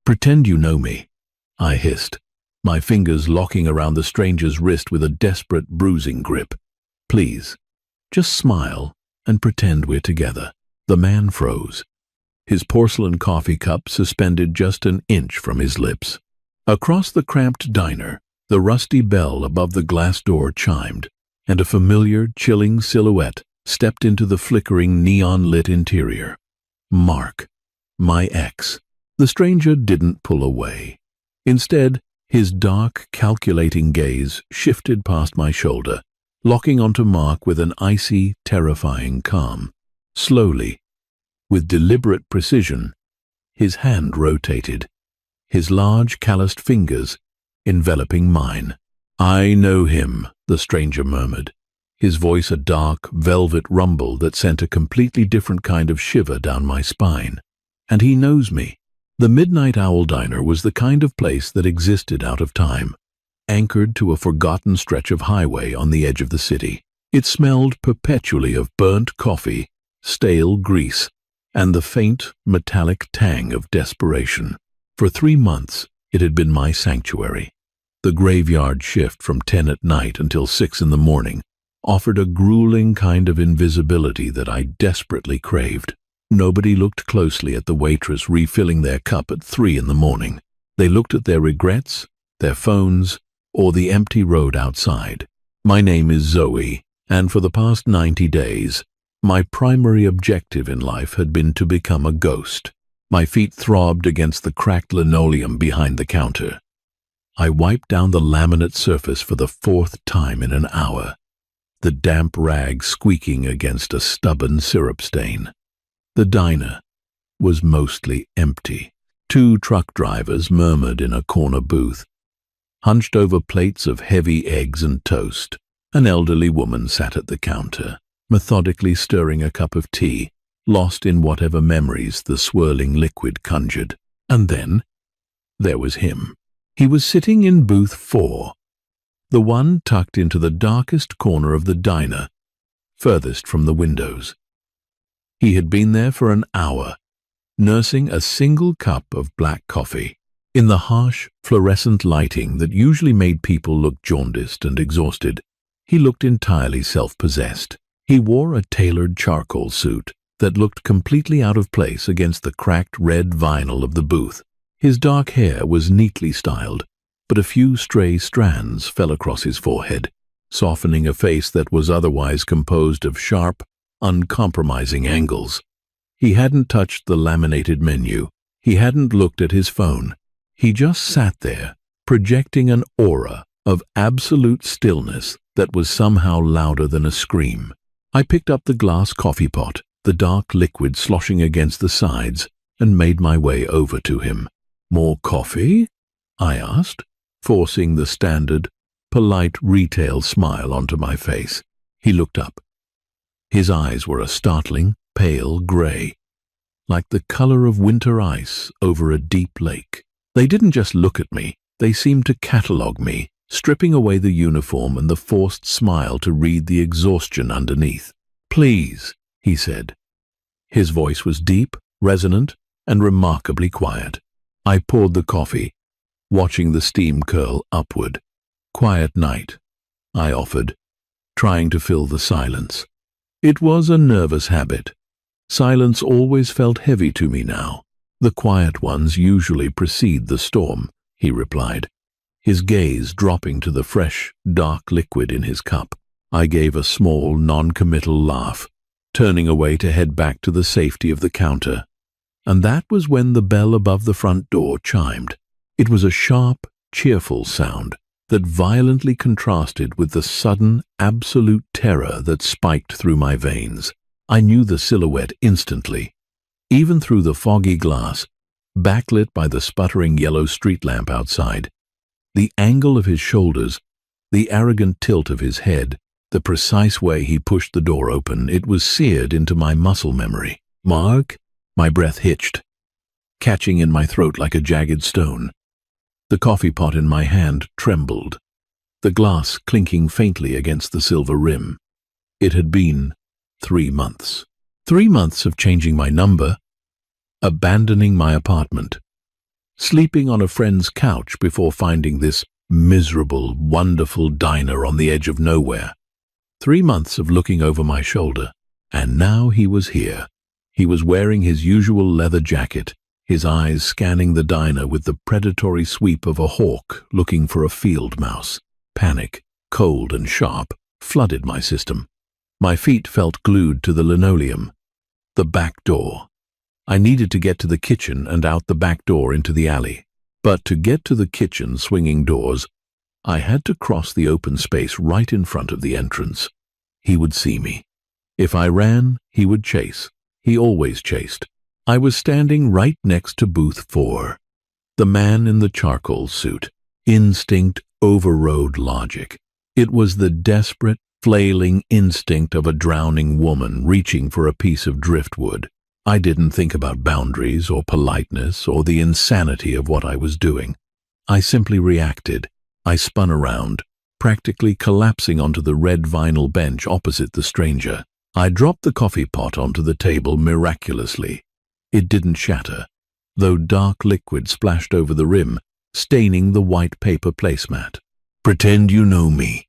"Pretend you know me," I hissed, my fingers locking around the stranger's wrist with a desperate, bruising grip. "Please, just smile and pretend we're together." The man froze, his porcelain coffee cup suspended just an inch from his lips. Across the cramped diner, the rusty bell above the glass door chimed, and a familiar, chilling silhouette stepped into the flickering, neon-lit interior. Mark, my ex. The stranger didn't pull away. Instead, his dark, calculating gaze shifted past my shoulder, locking onto Mark with an icy, terrifying calm. Slowly, with deliberate precision, his hand rotated, his large, calloused fingers enveloping mine. "I know him," the stranger murmured, his voice a dark, velvet rumble that sent a completely different kind of shiver down my spine. "And he knows me." The Midnight Owl Diner was the kind of place that existed out of time, anchored to a forgotten stretch of highway on the edge of the city. It smelled perpetually of burnt coffee, stale grease, and the faint, metallic tang of desperation. For 3 months, it had been my sanctuary. The graveyard shift from 10 at night until 6 in the morning offered a grueling kind of invisibility that I desperately craved. Nobody looked closely at the waitress refilling their cup at 3 in the morning. They looked at their regrets, their phones, or the empty road outside. My name is Zoe, and for the past 90 days, my primary objective in life had been to become a ghost. My feet throbbed against the cracked linoleum behind the counter. I wiped down the laminate surface for the 4th time in an hour, the damp rag squeaking against a stubborn syrup stain. The diner was mostly empty. 2 truck drivers murmured in a corner booth. Hunched over plates of heavy eggs and toast, an elderly woman sat at the counter, methodically stirring a cup of tea, lost in whatever memories the swirling liquid conjured. And then there was him. He was sitting in booth 4, the one tucked into the darkest corner of the diner, furthest from the windows. He had been there for an hour, nursing a single cup of black coffee. In the harsh, fluorescent lighting that usually made people look jaundiced and exhausted, he looked entirely self-possessed. He wore a tailored charcoal suit that looked completely out of place against the cracked red vinyl of the booth. His dark hair was neatly styled, but a few stray strands fell across his forehead, softening a face that was otherwise composed of sharp, uncompromising angles. He hadn't touched the laminated menu. He hadn't looked at his phone. He just sat there, projecting an aura of absolute stillness that was somehow louder than a scream. I picked up the glass coffee pot, the dark liquid sloshing against the sides, and made my way over to him. "More coffee?" I asked, forcing the standard, polite retail smile onto my face. He looked up. His eyes were a startling, pale gray, like the color of winter ice over a deep lake. They didn't just look at me, they seemed to catalog me, stripping away the uniform and the forced smile to read the exhaustion underneath. "Please," he said. His voice was deep, resonant, and remarkably quiet. I poured the coffee, watching the steam curl upward. "Quiet night," I offered, trying to fill the silence. It was a nervous habit. Silence always felt heavy to me now. "The quiet ones usually precede the storm," he replied, his gaze dropping to the fresh, dark liquid in his cup. I gave a small, non-committal laugh, turning away to head back to the safety of the counter. And that was when the bell above the front door chimed. It was a sharp, cheerful sound that violently contrasted with the sudden, absolute terror that spiked through my veins. I knew the silhouette instantly, even through the foggy glass, backlit by the sputtering yellow street lamp outside. The angle of his shoulders, the arrogant tilt of his head, the precise way he pushed the door open, it was seared into my muscle memory. "Mark?" My breath hitched, catching in my throat like a jagged stone. The coffee pot in my hand trembled, the glass clinking faintly against the silver rim. It had been 3 months. 3 months of changing my number, abandoning my apartment, sleeping on a friend's couch before finding this miserable, wonderful diner on the edge of nowhere. 3 months of looking over my shoulder, and now he was here. He was wearing his usual leather jacket, his eyes scanning the diner with the predatory sweep of a hawk looking for a field mouse. Panic, cold and sharp, flooded my system. My feet felt glued to the linoleum. The back door. I needed to get to the kitchen and out the back door into the alley. But to get to the kitchen swinging doors, I had to cross the open space right in front of the entrance. He would see me. If I ran, he would chase. He always chased. I was standing right next to booth 4. The man in the charcoal suit. Instinct overrode logic. It was the desperate, flailing instinct of a drowning woman reaching for a piece of driftwood. I didn't think about boundaries or politeness or the insanity of what I was doing. I simply reacted. I spun around, practically collapsing onto the red vinyl bench opposite the stranger. I dropped the coffee pot onto the table miraculously. It didn't shatter, though dark liquid splashed over the rim, staining the white paper placemat. "Pretend you know me,"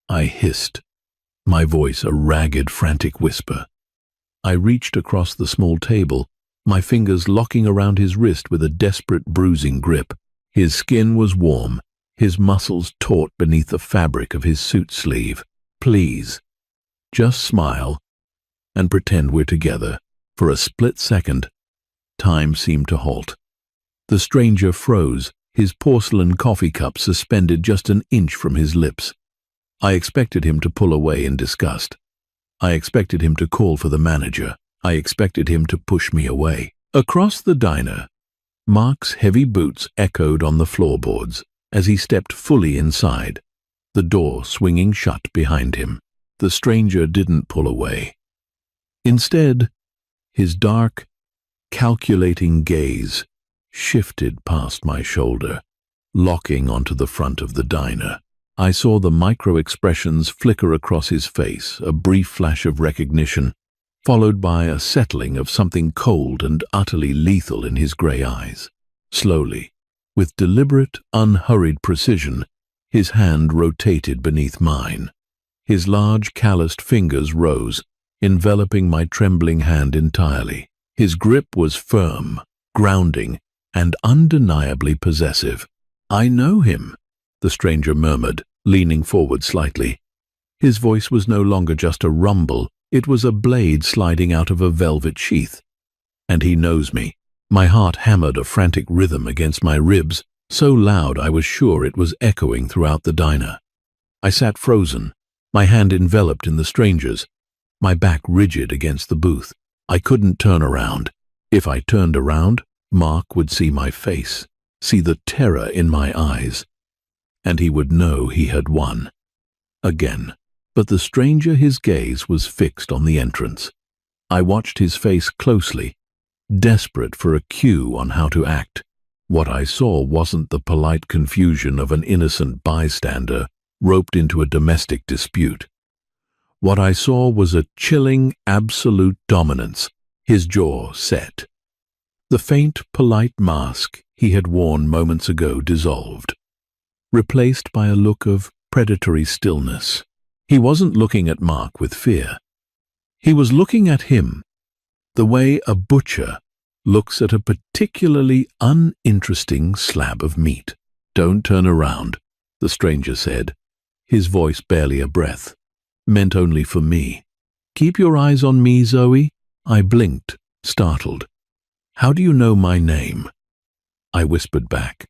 I hissed, my voice a ragged, frantic whisper. I reached across the small table, my fingers locking around his wrist with a desperate, bruising grip. His skin was warm, his muscles taut beneath the fabric of his suit sleeve. "Please, just smile and pretend we're together." For a split second, time seemed to halt. The stranger froze, his porcelain coffee cup suspended just an inch from his lips. I expected him to pull away in disgust. I expected him to call for the manager. I expected him to push me away. Across the diner, Mark's heavy boots echoed on the floorboards as he stepped fully inside, the door swinging shut behind him. The stranger didn't pull away. Instead, his dark, calculating gaze shifted past my shoulder, locking onto the front of the diner. I saw the micro-expressions flicker across his face, a brief flash of recognition, followed by a settling of something cold and utterly lethal in his grey eyes. Slowly, with deliberate, unhurried precision, his hand rotated beneath mine. His large, calloused fingers rose, enveloping my trembling hand entirely. His grip was firm, grounding, and undeniably possessive. "I know him," the stranger murmured, leaning forward slightly. His voice was no longer just a rumble, it was a blade sliding out of a velvet sheath. "And he knows me." My heart hammered a frantic rhythm against my ribs, so loud I was sure it was echoing throughout the diner. I sat frozen, my hand enveloped in the stranger's, my back rigid against the booth. I couldn't turn around. If I turned around, Mark would see my face, see the terror in my eyes, and he would know he had won. Again. But the stranger, his gaze was fixed on the entrance. I watched his face closely, desperate for a cue on how to act. What I saw wasn't the polite confusion of an innocent bystander roped into a domestic dispute. What I saw was a chilling, absolute dominance, his jaw set. The faint, polite mask he had worn moments ago dissolved, replaced by a look of predatory stillness. He wasn't looking at Mark with fear. He was looking at him, the way a butcher looks at a particularly uninteresting slab of meat. "Don't turn around," the stranger said, his voice barely a breath, meant only for me. "Keep your eyes on me, Zoe." I blinked, startled. "How do you know my name?" I whispered back,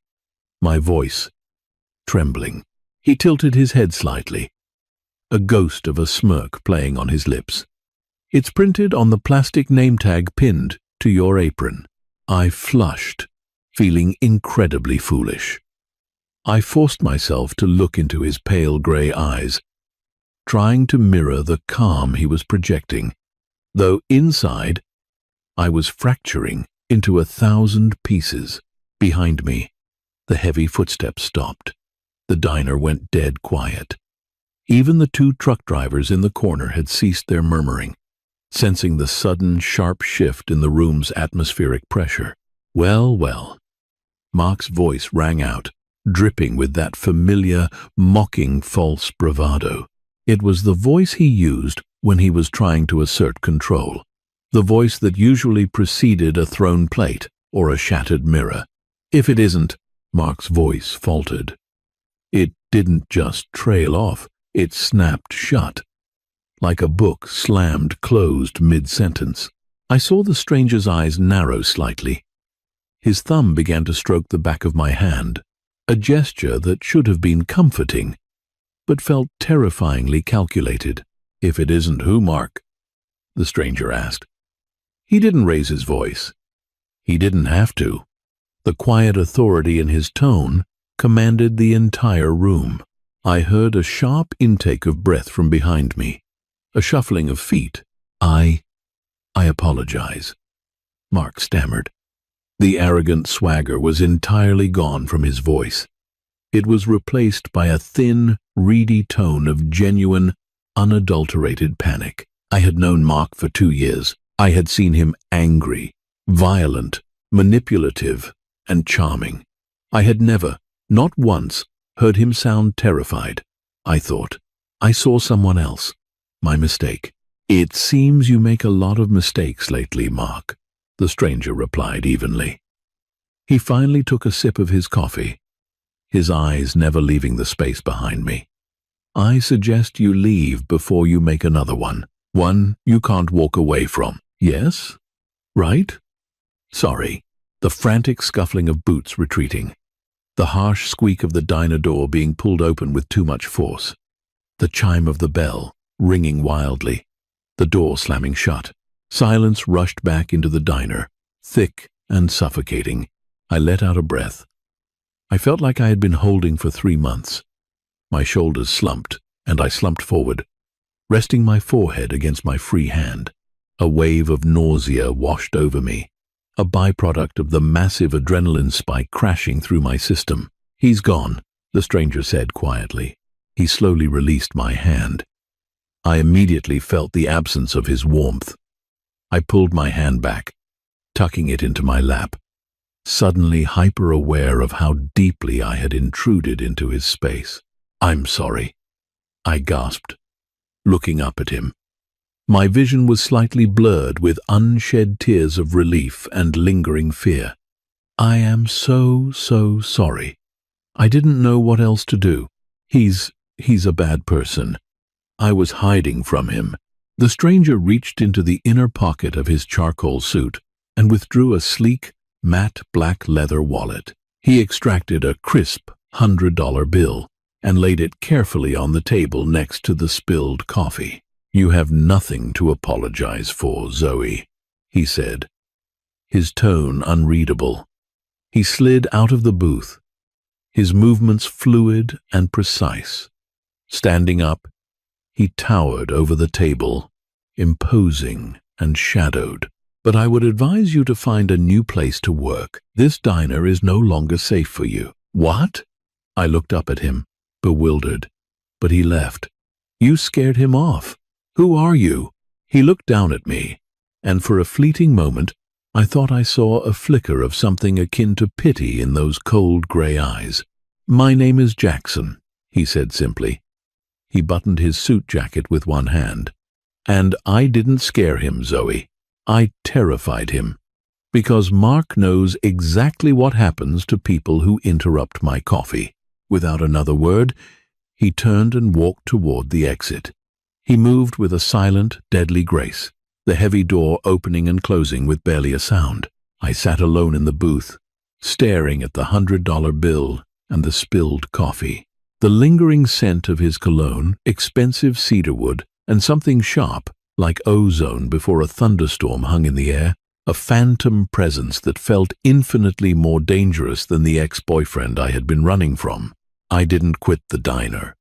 my voice trembling. He tilted his head slightly, a ghost of a smirk playing on his lips. "It's printed on the plastic name tag pinned to your apron." I flushed, feeling incredibly foolish. I forced myself to look into his pale grey eyes, trying to mirror the calm he was projecting, though inside I was fracturing into 1,000 pieces. Behind me, the heavy footsteps stopped. The diner went dead quiet. Even the 2 truck drivers in the corner had ceased their murmuring, sensing the sudden, sharp shift in the room's atmospheric pressure. Well, well. Mark's voice rang out, dripping with that familiar, mocking false bravado. It was the voice he used when he was trying to assert control, the voice that usually preceded a thrown plate or a shattered mirror. If it isn't, Mark's voice faltered. It didn't just trail off, it snapped shut, like a book slammed closed mid-sentence. I saw the stranger's eyes narrow slightly. His thumb began to stroke the back of my hand, a gesture that should have been comforting, but felt terrifyingly calculated. "If it isn't who, Mark?" the stranger asked. He didn't raise his voice. He didn't have to. The quiet authority in his tone commanded the entire room. I heard a sharp intake of breath from behind me, a shuffling of feet. I apologize," Mark stammered. The arrogant swagger was entirely gone from his voice. It was replaced by a thin, reedy tone of genuine, unadulterated panic. I had known Mark for 2 years. I had seen him angry, violent, manipulative, and charming. I had never, not once, heard him sound terrified. I thought, I saw someone else. My mistake. "It seems you make a lot of mistakes lately, Mark," the stranger replied evenly. He finally took a sip of his coffee, his eyes never leaving the space behind me. "I suggest you leave before you make another one you can't walk away from." "Yes? Right? Sorry." The frantic scuffling of boots retreating, the harsh squeak of the diner door being pulled open with too much force, the chime of the bell ringing wildly, the door slamming shut. Silence rushed back into the diner, thick and suffocating. I let out a breath. I felt like I had been holding for 3 months. My shoulders slumped, and I slumped forward, resting my forehead against my free hand. A wave of nausea washed over me, a byproduct of the massive adrenaline spike crashing through my system. "He's gone," the stranger said quietly. He slowly released my hand. I immediately felt the absence of his warmth. I pulled my hand back, tucking it into my lap, suddenly hyper-aware of how deeply I had intruded into his space. "I'm sorry," I gasped, looking up at him. My vision was slightly blurred with unshed tears of relief and lingering fear. "I am so sorry. I didn't know what else to do. He's a bad person. I was hiding from him." The stranger reached into the inner pocket of his charcoal suit and withdrew a sleek, matte black leather wallet. He extracted a crisp $100 bill and laid it carefully on the table next to the spilled coffee. "You have nothing to apologize for, Zoe," he said, his tone unreadable. He slid out of the booth, his movements fluid and precise. Standing up, he towered over the table, imposing and shadowed. "But I would advise you to find a new place to work. This diner is no longer safe for you." "What?" I looked up at him, bewildered. "But he left. You scared him off. Who are you?" He looked down at me, and for a fleeting moment, I thought I saw a flicker of something akin to pity in those cold gray eyes. "My name is Jackson," he said simply. He buttoned his suit jacket with one hand. "And I didn't scare him, Zoe. I terrified him. Because Mark knows exactly what happens to people who interrupt my coffee." Without another word, he turned and walked toward the exit. He moved with a silent, deadly grace, the heavy door opening and closing with barely a sound. I sat alone in the booth, staring at the $100 bill and the spilled coffee. The lingering scent of his cologne, expensive cedarwood, and something sharp, like ozone before a thunderstorm hung in the air, a phantom presence that felt infinitely more dangerous than the ex-boyfriend I had been running from. I didn't quit the diner.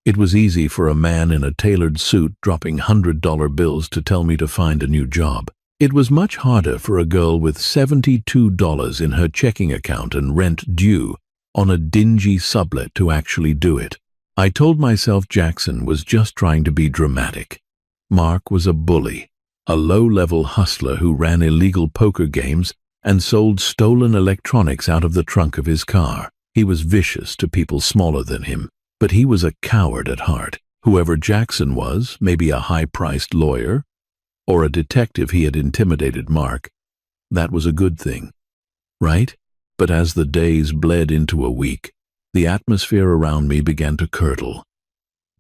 It was easy for a man in a tailored suit dropping $100 bills to tell me to find a new job. It was much harder for a girl with $72 in her checking account and rent due on a dingy sublet to actually do it. I told myself Jackson was just trying to be dramatic. Mark was a bully, a low-level hustler who ran illegal poker games and sold stolen electronics out of the trunk of his car. He was vicious to people smaller than him, but he was a coward at heart. Whoever Jackson was, maybe a high-priced lawyer or a detective, he had intimidated Mark. That was a good thing, right? But as the days bled into a week, the atmosphere around me began to curdle.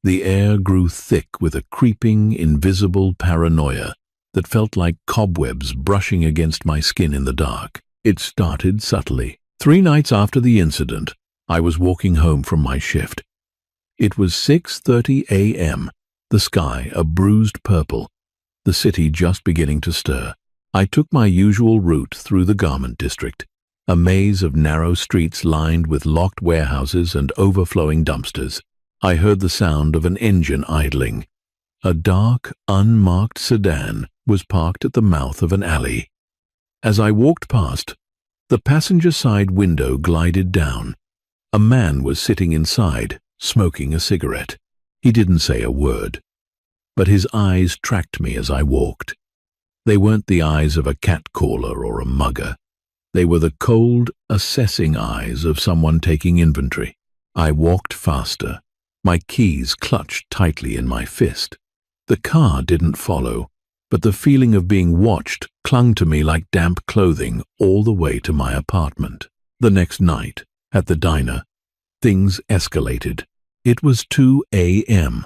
The air grew thick with a creeping, invisible paranoia that felt like cobwebs brushing against my skin in the dark. It started subtly. 3 nights after the incident, I was walking home from my shift. It was 6:30 a.m., the sky a bruised purple, the city just beginning to stir. I took my usual route through the garment district, a maze of narrow streets lined with locked warehouses and overflowing dumpsters. I heard the sound of an engine idling. A dark, unmarked sedan was parked at the mouth of an alley. As I walked past, the passenger side window glided down. A man was sitting inside, smoking a cigarette. He didn't say a word, but his eyes tracked me as I walked. They weren't the eyes of a catcaller or a mugger. They were the cold, assessing eyes of someone taking inventory. I walked faster, my keys clutched tightly in my fist. The car didn't follow, but the feeling of being watched clung to me like damp clothing all the way to my apartment. The next night, at the diner, things escalated. It was 2 a.m.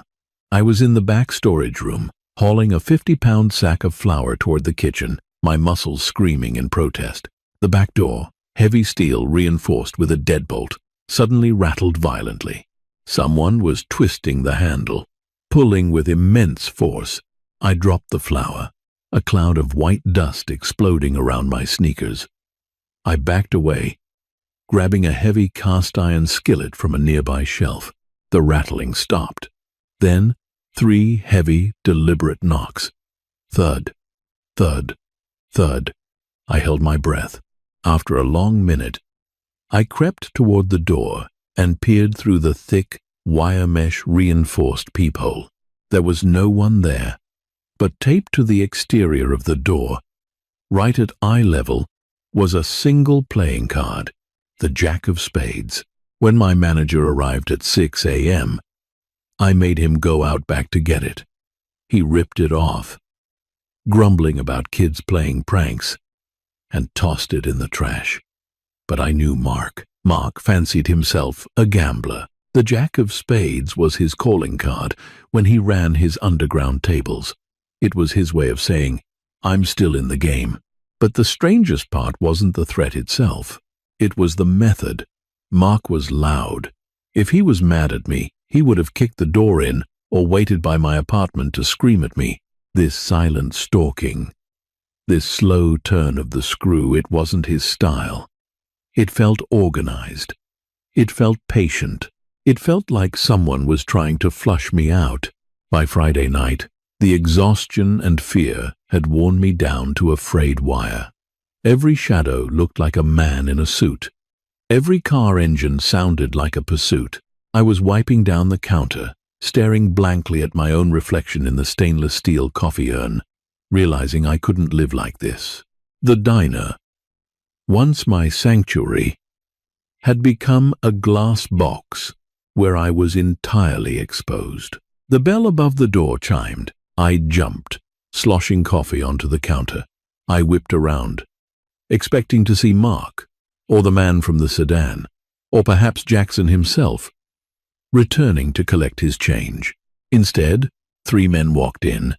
I was in the back storage room, hauling a 50-pound sack of flour toward the kitchen, my muscles screaming in protest. The back door, heavy steel reinforced with a deadbolt, suddenly rattled violently. Someone was twisting the handle, pulling with immense force. I dropped the flour, a cloud of white dust exploding around my sneakers. I backed away, grabbing a heavy cast-iron skillet from a nearby shelf. The rattling stopped. Then 3 heavy, deliberate knocks. Thud, thud, thud. I held my breath. After a long minute, I crept toward the door and peered through the thick, wire mesh reinforced peephole. There was no one there, but taped to the exterior of the door, right at eye level, was a single playing card, the Jack of Spades. When my manager arrived at 6 a.m., I made him go out back to get it. He ripped it off, grumbling about kids playing pranks, and tossed it in the trash. But I knew Mark. Mark fancied himself a gambler. The Jack of Spades was his calling card when he ran his underground tables. It was his way of saying, I'm still in the game. But the strangest part wasn't the threat itself. It was the method. Mark was loud. If he was mad at me, he would have kicked the door in or waited by my apartment to scream at me. This silent stalking, this slow turn of the screw, it wasn't his style. It felt organized. It felt patient. It felt like someone was trying to flush me out. By Friday night, the exhaustion and fear had worn me down to a frayed wire. Every shadow looked like a man in a suit. Every car engine sounded like a pursuit. I was wiping down the counter, staring blankly at my own reflection in the stainless steel coffee urn, realizing I couldn't live like this. The diner, once my sanctuary, had become a glass box where I was entirely exposed. The bell above the door chimed. I jumped, sloshing coffee onto the counter. I whipped around, expecting to see Mark, or the man from the sedan, or perhaps Jackson himself, returning to collect his change. Instead, 3 men walked in.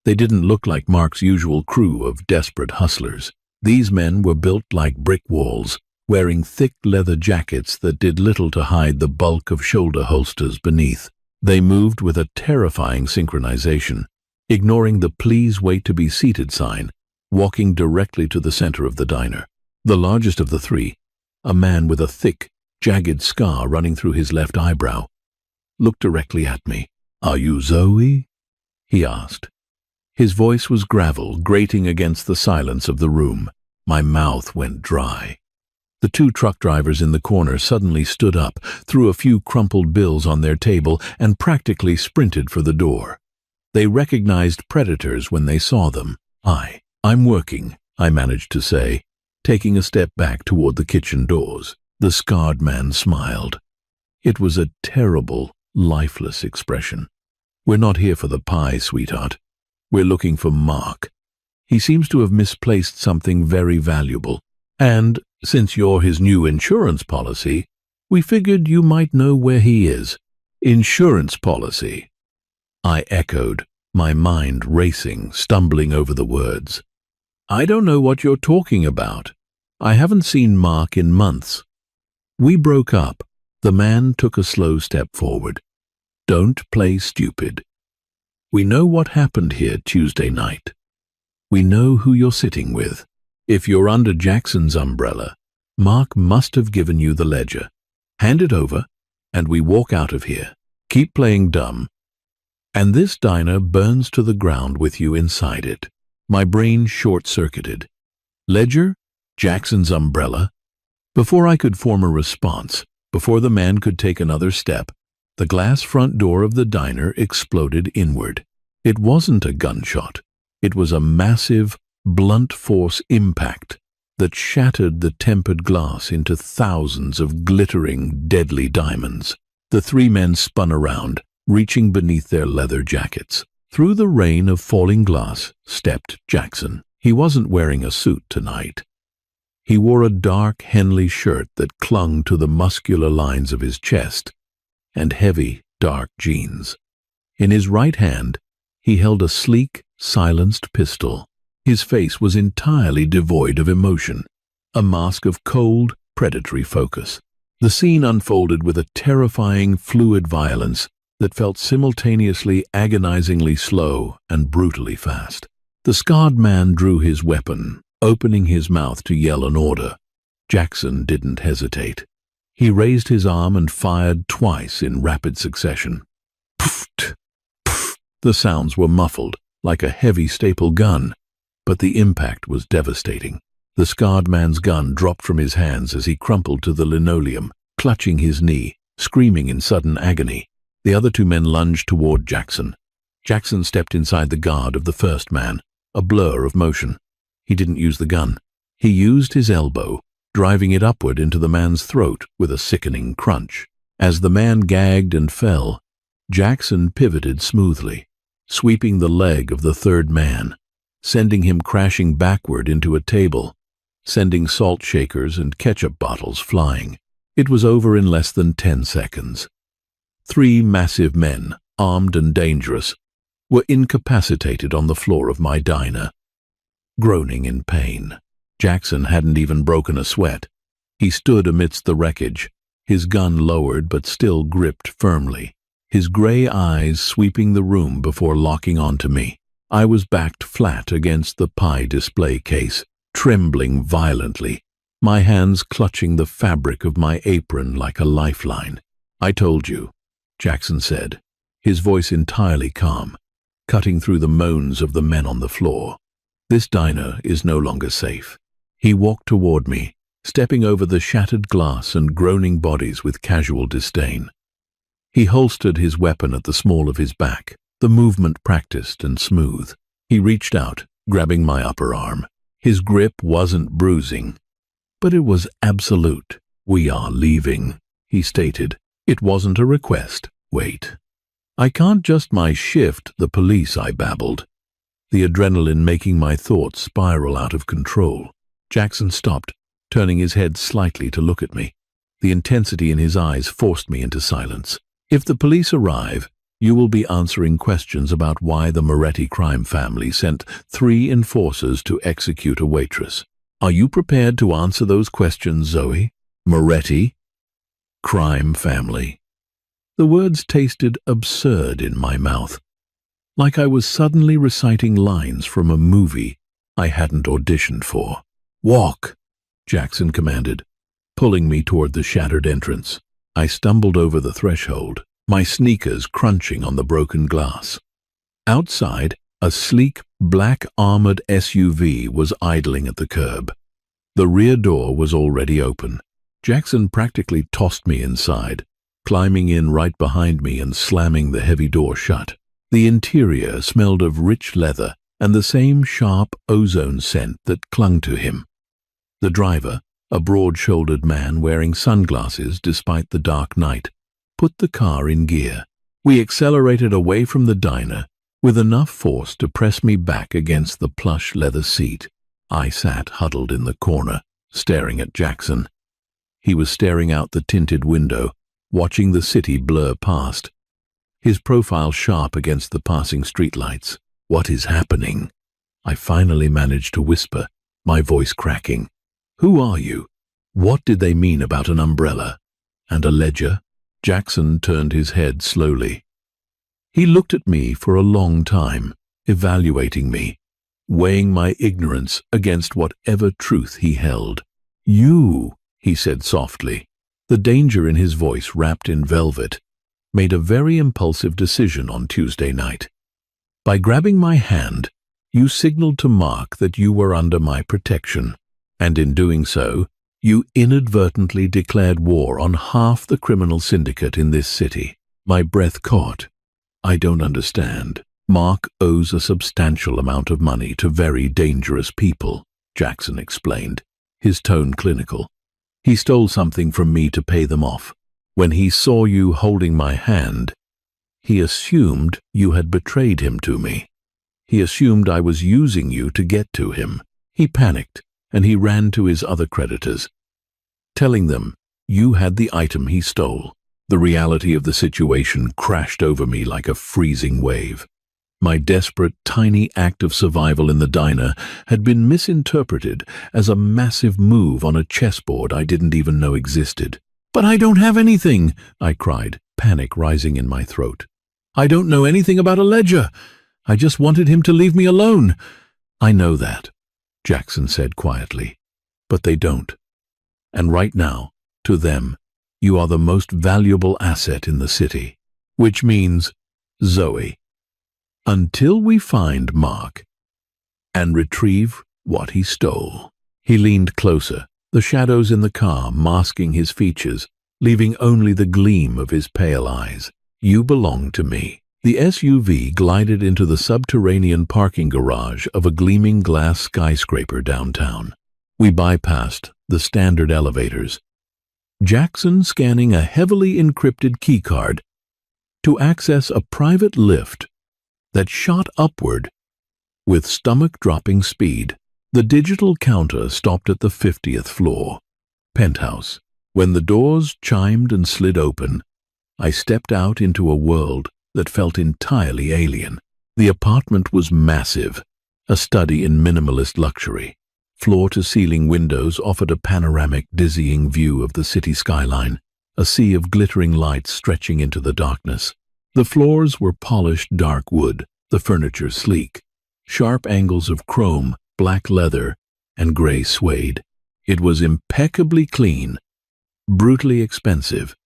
They didn't look like Mark's usual crew of desperate hustlers. These men were built like brick walls, wearing thick leather jackets that did little to hide the bulk of shoulder holsters beneath. They moved with a terrifying synchronization, ignoring the "Please wait to be seated" sign, walking directly to the center of the diner. The largest of the 3, a man with a thick, jagged scar running through his left eyebrow, looked directly at me. "Are you Zoe?" he asked. His voice was gravel, grating against the silence of the room. My mouth went dry. The 2 truck drivers in the corner suddenly stood up, threw a few crumpled bills on their table, and practically sprinted for the door. They recognized predators when they saw them. "I'm working," I managed to say. taking a step back toward the kitchen doors. The scarred man smiled. It was a terrible, lifeless expression. "We're not here for the pie, sweetheart. We're looking for Mark. He seems to have misplaced something very valuable. And since you're his new insurance policy, we figured you might know where he is." "Insurance policy?" I echoed, my mind racing, stumbling over the words. "I don't know what you're talking about. I haven't seen Mark in months." "We broke up." The man took a slow step forward. "Don't play stupid. We know what happened here Tuesday night. We know who you're sitting with. If you're under Jackson's umbrella, Mark must have given you the ledger. Hand it over, and we walk out of here. Keep playing dumb, and this diner burns to the ground with you inside it." My brain short-circuited. Ledger? Jackson's umbrella? Before I could form a response, before the man could take another step, the glass front door of the diner exploded inward. It wasn't a gunshot. It was a massive, blunt force impact that shattered the tempered glass into thousands of glittering, deadly diamonds. The three men spun around, reaching beneath their leather jackets. Through the rain of falling glass stepped Jackson. He wasn't wearing a suit tonight. He wore a dark Henley shirt that clung to the muscular lines of his chest, and heavy, dark jeans. In his right hand, he held a sleek, silenced pistol. His face was entirely devoid of emotion, a mask of cold, predatory focus. The scene unfolded with a terrifying, fluid violence that felt simultaneously agonizingly slow and brutally fast. The scarred man drew his weapon, opening his mouth to yell an order. Jackson didn't hesitate. He raised his arm and fired twice in rapid succession. Pfft, pfft. The sounds were muffled, like a heavy staple gun, but the impact was devastating. The scarred man's gun dropped from his hands as he crumpled to the linoleum, clutching his knee, screaming in sudden agony. The other two men lunged toward Jackson. Jackson stepped inside the guard of the first man, a blur of motion. He didn't use the gun. He used his elbow, driving it upward into the man's throat with a sickening crunch. As the man gagged and fell, Jackson pivoted smoothly, sweeping the leg of the third man, sending him crashing backward into a table, sending salt shakers and ketchup bottles flying. It was over in less than 10 seconds. 3 massive men, armed and dangerous, were incapacitated on the floor of my diner, groaning in pain. Jackson hadn't even broken a sweat. He stood amidst the wreckage, his gun lowered but still gripped firmly, his gray eyes sweeping the room before locking onto me. I was backed flat against the pie display case, trembling violently, my hands clutching the fabric of my apron like a lifeline. "I told you," Jackson said, his voice entirely calm, cutting through the moans of the men on the floor. "This diner is no longer safe." He walked toward me, stepping over the shattered glass and groaning bodies with casual disdain. He holstered his weapon at the small of his back, the movement practiced and smooth. He reached out, grabbing my upper arm. His grip wasn't bruising, but it was absolute. "We are leaving," he stated. It wasn't a request. "Wait. I can't just my shift the police," I babbled, the adrenaline making my thoughts spiral out of control. Jackson stopped, turning his head slightly to look at me. The intensity in his eyes forced me into silence. "If the police arrive, you will be answering questions about why the Moretti crime family sent 3 enforcers to execute a waitress. Are you prepared to answer those questions, Zoe? Moretti crime family." The words tasted absurd in my mouth, like I was suddenly reciting lines from a movie I hadn't auditioned for. "Walk," Jackson commanded, pulling me toward the shattered entrance. I stumbled over the threshold, my sneakers crunching on the broken glass. Outside, a sleek, black-armored SUV was idling at the curb. The rear door was already open. Jackson practically tossed me inside, climbing in right behind me and slamming the heavy door shut. The interior smelled of rich leather and the same sharp ozone scent that clung to him. The driver, a broad-shouldered man wearing sunglasses despite the dark night, put the car in gear. We accelerated away from the diner with enough force to press me back against the plush leather seat. I sat huddled in the corner, staring at Jackson. He was staring out the tinted window, watching the city blur past, his profile sharp against the passing streetlights. "What is happening?" I finally managed to whisper, my voice cracking. "Who are you? What did they mean about an umbrella? And a ledger?" Jackson turned his head slowly. He looked at me for a long time, evaluating me, weighing my ignorance against whatever truth he held. "You," he said softly, the danger in his voice wrapped in velvet, made a very impulsive decision on Tuesday night. "By grabbing my hand, you signaled to Mark that you were under my protection, and in doing so, you inadvertently declared war on half the criminal syndicate in this city." My breath caught. "I don't understand. Mark owes a substantial amount of money to very dangerous people," Jackson explained, his tone clinical. "He stole something from me to pay them off. When he saw you holding my hand, he assumed you had betrayed him to me. He assumed I was using you to get to him. He panicked, and he ran to his other creditors, telling them you had the item he stole." The reality of the situation crashed over me like a freezing wave. My desperate, tiny act of survival in the diner had been misinterpreted as a massive move on a chessboard I didn't even know existed. "But I don't have anything," I cried, panic rising in my throat. "I don't know anything about a ledger. I just wanted him to leave me alone." "I know that," Jackson said quietly, "but they don't. And right now, to them, you are the most valuable asset in the city, which means Zoe. Until we find Mark and retrieve what he stole." He leaned closer, the shadows in the car masking his features, leaving only the gleam of his pale eyes. "You belong to me." The SUV glided into the subterranean parking garage of a gleaming glass skyscraper downtown. We bypassed the standard elevators, Jackson scanning a heavily encrypted keycard to access a private lift that shot upward with stomach-dropping speed. The digital counter stopped at the 50th floor, penthouse. When the doors chimed and slid open, I stepped out into a world that felt entirely alien. The apartment was massive, a study in minimalist luxury. Floor-to-ceiling windows offered a panoramic, dizzying view of the city skyline, a sea of glittering lights stretching into the darkness. The floors were polished dark wood, the furniture sleek, sharp angles of chrome, black leather, and gray suede. It was impeccably clean, brutally expensive,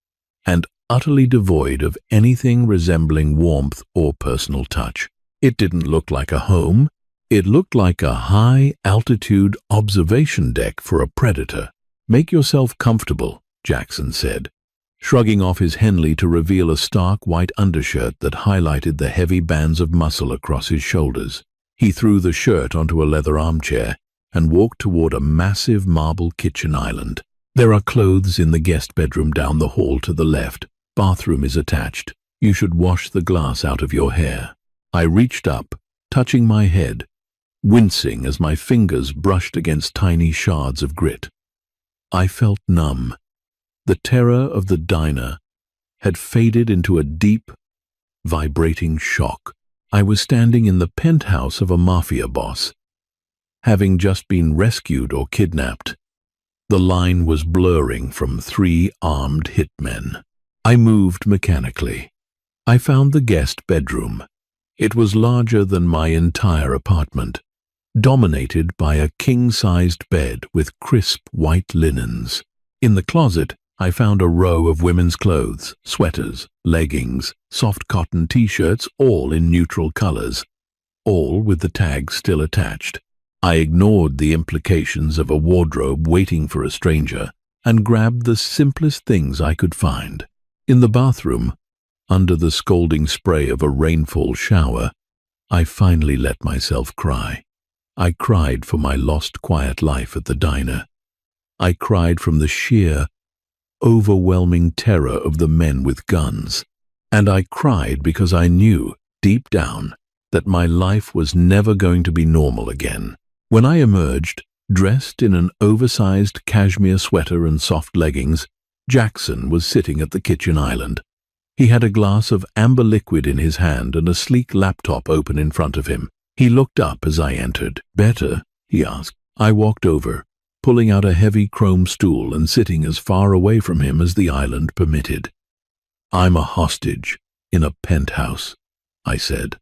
and utterly devoid of anything resembling warmth or personal touch. It didn't look like a home. It looked like a high-altitude observation deck for a predator. "Make yourself comfortable," Jackson said, shrugging off his Henley to reveal a stark white undershirt that highlighted the heavy bands of muscle across his shoulders. He threw the shirt onto a leather armchair and walked toward a massive marble kitchen island. "There are clothes in the guest bedroom down the hall to the left. Bathroom is attached. You should wash the glass out of your hair." I reached up, touching my head, wincing as my fingers brushed against tiny shards of grit. I felt numb. The terror of the diner had faded into a deep, vibrating shock. I was standing in the penthouse of a mafia boss, having just been rescued or kidnapped. The line was blurring from 3 armed hitmen. I moved mechanically. I found the guest bedroom. It was larger than my entire apartment, dominated by a king-sized bed with crisp white linens. In the closet, I found a row of women's clothes, sweaters, leggings, soft cotton t-shirts, all in neutral colors, all with the tags still attached. I ignored the implications of a wardrobe waiting for a stranger and grabbed the simplest things I could find. In the bathroom, under the scalding spray of a rainfall shower, I finally let myself cry. I cried for my lost quiet life at the diner. I cried from the sheer, overwhelming terror of the men with guns. And I cried because I knew, deep down, that my life was never going to be normal again. When I emerged, dressed in an oversized cashmere sweater and soft leggings, Jackson was sitting at the kitchen island. He had a glass of amber liquid in his hand and a sleek laptop open in front of him. He looked up as I entered. "Better?" he asked. I walked over, pulling out a heavy chrome stool and sitting as far away from him as the island permitted. "I'm a hostage in a penthouse," I said,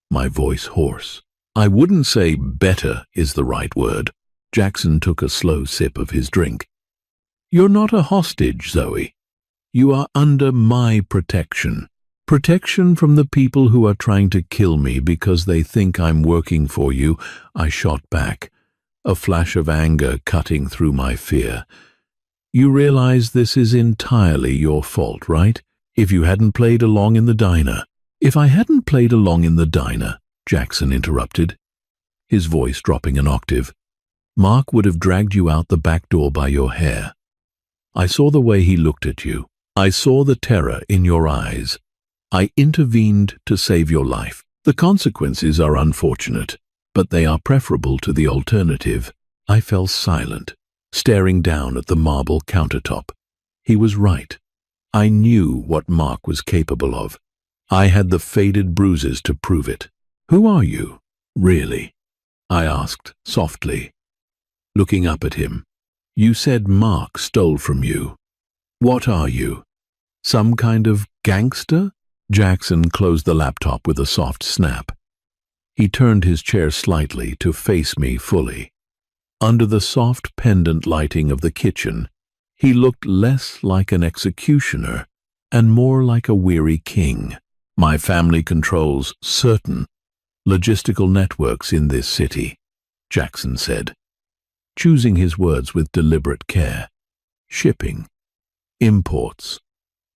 my voice hoarse. "I wouldn't say better is the right word." Jackson took a slow sip of his drink. "You're not a hostage, Zoe. You are under my protection. Protection from the people who are trying to kill me because they think I'm working for you." I shot back, a flash of anger cutting through my fear. "You realize this is entirely your fault, right? If you hadn't played along in the diner." "If I hadn't played along in the diner," Jackson interrupted, his voice dropping an octave, "Mark would have dragged you out the back door by your hair. I saw the way he looked at you. I saw the terror in your eyes. I intervened to save your life. The consequences are unfortunate, but they are preferable to the alternative." I fell silent, staring down at the marble countertop. He was right. I knew what Mark was capable of. I had the faded bruises to prove it. "Who are you, really?" I asked softly, looking up at him. "You said Mark stole from you. What are you? Some kind of gangster?" Jackson closed the laptop with a soft snap. He turned his chair slightly to face me fully. Under the soft pendant lighting of the kitchen, he looked less like an executioner and more like a weary king. "My family controls certain logistical networks in this city," Jackson said, choosing his words with deliberate care. "Shipping, imports,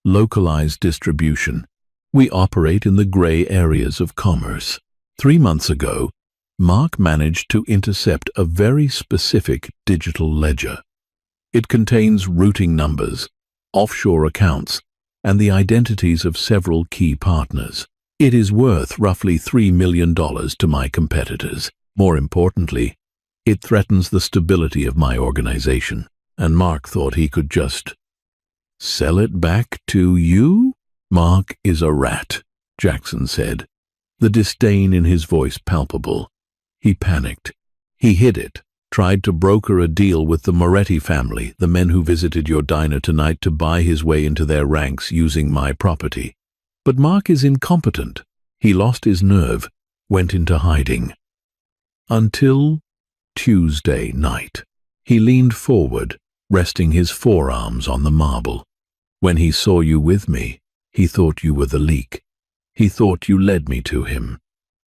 localized distribution. We operate in the gray areas of commerce. 3 months ago, Mark managed to intercept a very specific digital ledger. It contains routing numbers, offshore accounts, and the identities of several key partners. It is worth roughly $3 million to my competitors. More importantly, it threatens the stability of my organization, and Mark thought he could just sell it back to you?" "Mark is a rat," Jackson said, the disdain in his voice palpable. He panicked. He hid it, tried to broker a deal with the Moretti family, the men who visited your diner tonight, to buy his way into their ranks using my property. But Mark is incompetent. He lost his nerve, went into hiding. Until Tuesday night. He leaned forward, resting his forearms on the marble. "When he saw you with me, he thought you were the leak. He thought you led me to him.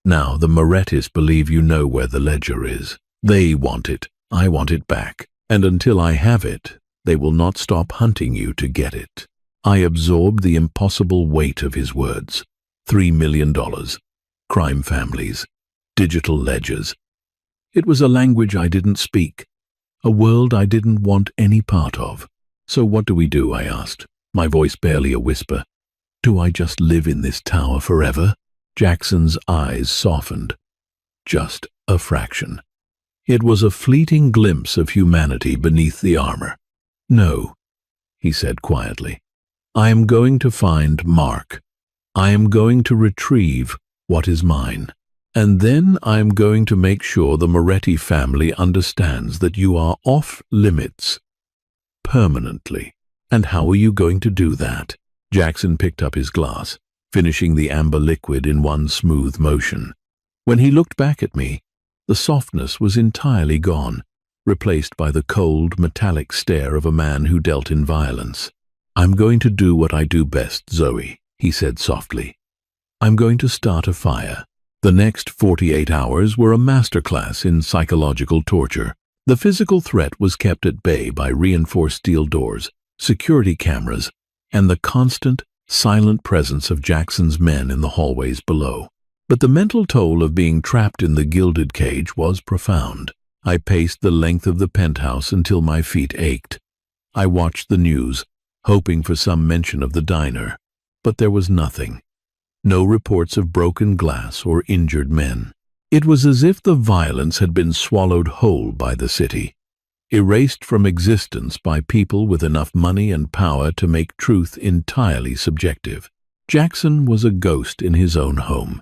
Now the Morettis believe you know where the ledger is. They want it. I want it back. And until I have it, they will not stop hunting you to get it." I absorbed the impossible weight of his words. $3 million. Crime families. Digital ledgers. It was a language I didn't speak. A world I didn't want any part of. "So what do we do?" I asked, my voice barely a whisper. "Do I just live in this tower forever?" Jackson's eyes softened. Just a fraction. It was a fleeting glimpse of humanity beneath the armor. "No," he said quietly. "I am going to find Mark. I am going to retrieve what is mine. And then I am going to make sure the Moretti family understands that you are off limits. Permanently." "And how are you going to do that?" Jackson picked up his glass, finishing the amber liquid in one smooth motion. When he looked back at me, the softness was entirely gone, replaced by the cold, metallic stare of a man who dealt in violence. "I'm going to do what I do best, Zoe," he said softly. "I'm going to start a fire." The next 48 hours were a masterclass in psychological torture. The physical threat was kept at bay by reinforced steel doors, security cameras, and the constant, silent presence of Jackson's men in the hallways below. But the mental toll of being trapped in the gilded cage was profound. I paced the length of the penthouse until my feet ached. I watched the news, hoping for some mention of the diner, but there was nothing. No reports of broken glass or injured men. It was as if the violence had been swallowed whole by the city, erased from existence by people with enough money and power to make truth entirely subjective. Jackson was a ghost in his own home.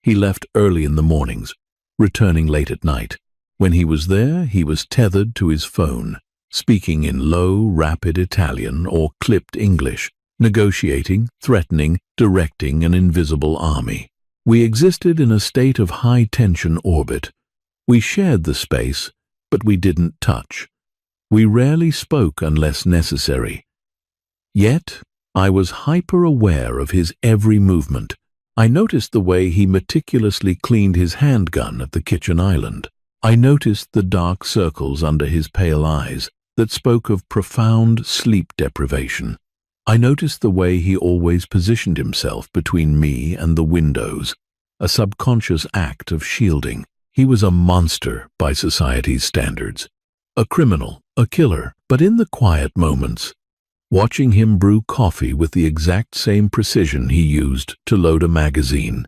He left early in the mornings, returning late at night. When he was there, he was tethered to his phone, speaking in low, rapid Italian or clipped English, negotiating, threatening, directing an invisible army. We existed in a state of high-tension orbit. We shared the space, but we didn't touch. We rarely spoke unless necessary. Yet, I was hyper-aware of his every movement. I noticed the way he meticulously cleaned his handgun at the kitchen island. I noticed the dark circles under his pale eyes that spoke of profound sleep deprivation. I noticed the way he always positioned himself between me and the windows, a subconscious act of shielding. He was a monster by society's standards, a criminal, a killer, but in the quiet moments, watching him brew coffee with the exact same precision he used to load a magazine,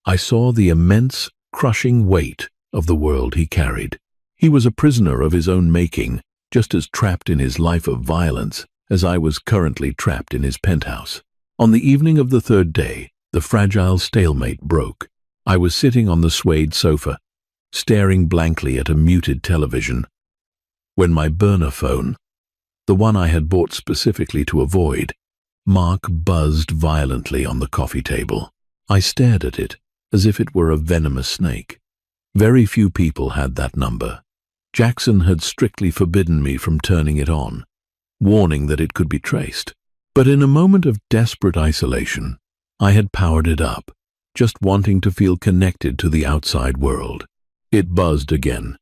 I saw the immense, crushing weight of the world he carried. He was a prisoner of his own making, just as trapped in his life of violence as I was currently trapped in his penthouse. On the evening of the third day, the fragile stalemate broke. I was sitting on the suede sofa, staring blankly at a muted television, when my burner phone, the one I had bought specifically to avoid, Mark buzzed violently on the coffee table. I stared at it as if it were a venomous snake. Very few people had that number. Jackson had strictly forbidden me from turning it on, warning that it could be traced. But in a moment of desperate isolation, I had powered it up, just wanting to feel connected to the outside world. It buzzed again.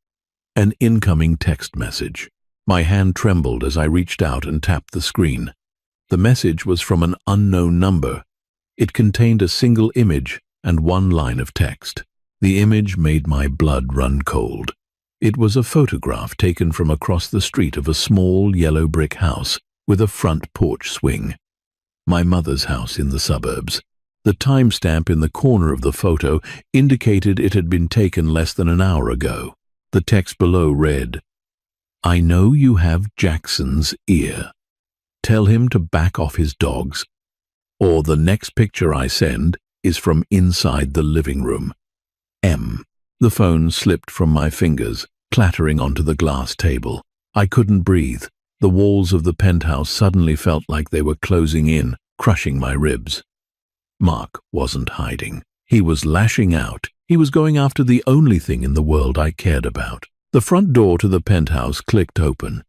An incoming text message. My hand trembled as I reached out and tapped the screen. The message was from an unknown number. It contained a single image and one line of text. The image made my blood run cold. It was a photograph taken from across the street of a small yellow brick house with a front porch swing. My mother's house in the suburbs. The timestamp in the corner of the photo indicated it had been taken less than an hour ago. The text below read, "I know you have Jackson's ear. Tell him to back off his dogs, or the next picture I send is from inside the living room. M." The phone slipped from my fingers, clattering onto the glass table. I couldn't breathe. The walls of the penthouse suddenly felt like they were closing in, crushing my ribs. Mark wasn't hiding. He was lashing out. He was going after the only thing in the world I cared about. The front door to the penthouse clicked open.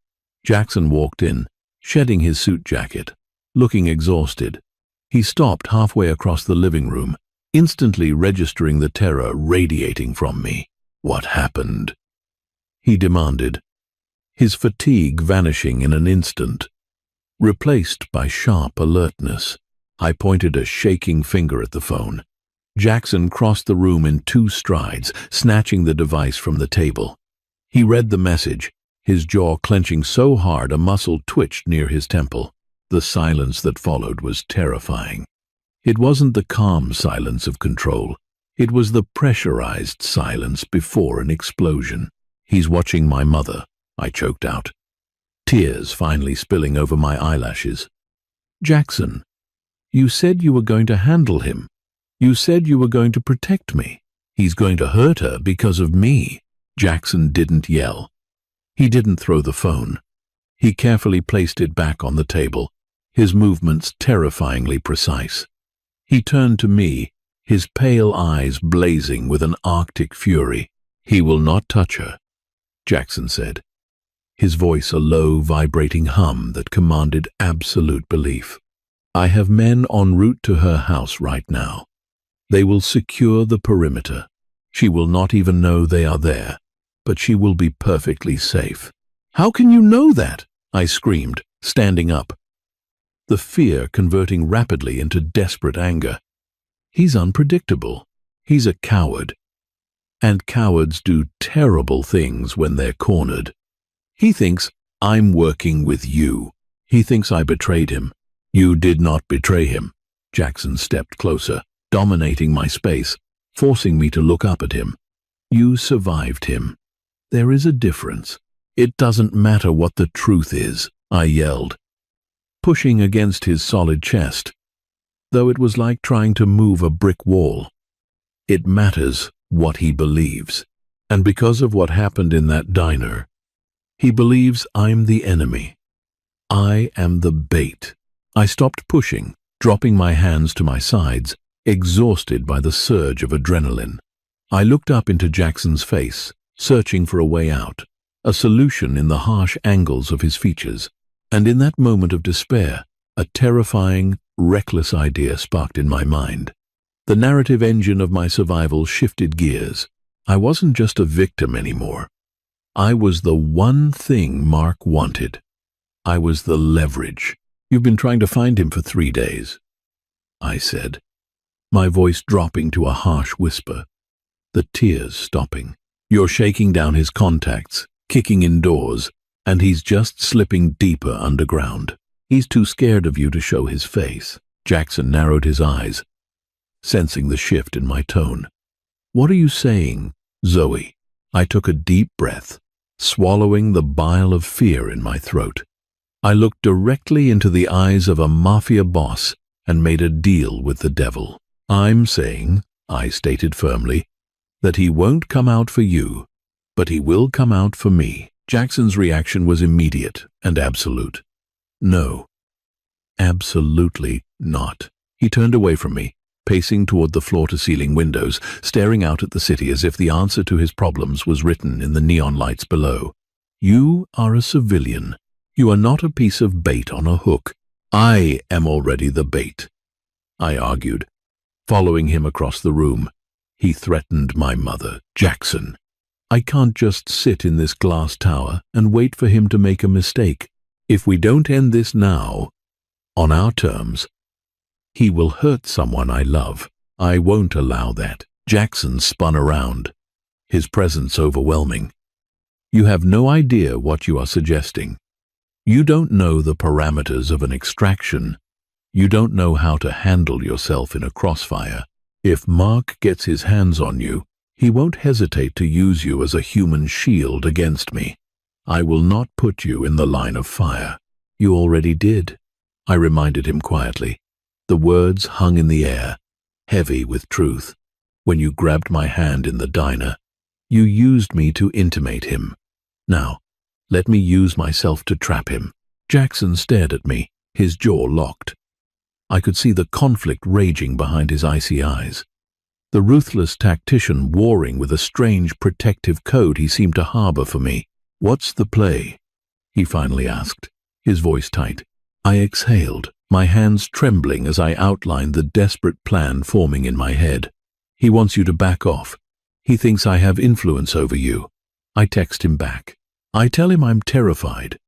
Jackson walked in, shedding his suit jacket, looking exhausted. He stopped halfway across the living room, instantly registering the terror radiating from me. "What happened?" he demanded, his fatigue vanishing in an instant, replaced by sharp alertness. I pointed a shaking finger at the phone. Jackson crossed the room in 2 strides, snatching the device from the table. He read the message, his jaw clenching so hard a muscle twitched near his temple. The silence that followed was terrifying. It wasn't the calm silence of control. It was the pressurized silence before an explosion. "He's watching my mother," I choked out, tears finally spilling over my eyelashes. "Jackson, you said you were going to handle him. You said you were going to protect me. He's going to hurt her because of me." Jackson didn't yell. He didn't throw the phone. He carefully placed it back on the table, his movements terrifyingly precise. He turned to me, his pale eyes blazing with an arctic fury. "He will not touch her," Jackson said, his voice a low, vibrating hum that commanded absolute belief. "I have men en route to her house right now. They will secure the perimeter. She will not even know they are there, but she will be perfectly safe." "How can you know that?" I screamed, standing up, the fear converting rapidly into desperate anger. "He's unpredictable. He's a coward. And cowards do terrible things when they're cornered. He thinks I'm working with you. He thinks I betrayed him. You did not betray him. Jackson stepped closer, dominating my space, forcing me to look up at him. You survived him. There is a difference. It doesn't matter what the truth is, I yelled, pushing against his solid chest, though it was like trying to move a brick wall. It matters what he believes. And because of what happened in that diner, he believes I'm the enemy. I am the bait. I stopped pushing, dropping my hands to my sides, exhausted by the surge of adrenaline. I looked up into Jackson's face, searching for a way out, a solution in the harsh angles of his features. And in that moment of despair, a terrifying, reckless idea sparked in my mind. The narrative engine of my survival shifted gears. I wasn't just a victim anymore. I was the one thing Mark wanted. I was the leverage. You've been trying to find him for 3 days, I said, my voice dropping to a harsh whisper, the tears stopping. You're shaking down his contacts, kicking in doors, and he's just slipping deeper underground. He's too scared of you to show his face. Jackson narrowed his eyes, sensing the shift in my tone. What are you saying, Zoe? I took a deep breath, swallowing the bile of fear in my throat. I looked directly into the eyes of a Mafia boss and made a deal with the devil. I'm saying, I stated firmly, that he won't come out for you, but he will come out for me. Jackson's reaction was immediate and absolute. No, absolutely not. He turned away from me, pacing toward the floor-to-ceiling windows, staring out at the city as if the answer to his problems was written in the neon lights below. You are a civilian. You are not a piece of bait on a hook. I am already the bait, I argued, following him across the room. He threatened my mother, Jackson. I can't just sit in this glass tower and wait for him to make a mistake. If we don't end this now, on our terms, he will hurt someone I love. I won't allow that. Jackson spun around, his presence overwhelming. You have no idea what you are suggesting. You don't know the parameters of an extraction. You don't know how to handle yourself in a crossfire. If Mark gets his hands on you, he won't hesitate to use you as a human shield against me. I will not put you in the line of fire. You already did, I reminded him quietly. The words hung in the air, heavy with truth. When you grabbed my hand in the diner, you used me to intimidate him. Now, let me use myself to trap him. Jackson stared at me, his jaw locked. I could see the conflict raging behind his icy eyes. The ruthless tactician warring with a strange protective code he seemed to harbor for me. What's the play? He finally asked, his voice tight. I exhaled, my hands trembling as I outlined the desperate plan forming in my head. He wants you to back off. He thinks I have influence over you. I text him back. I tell him I'm terrified,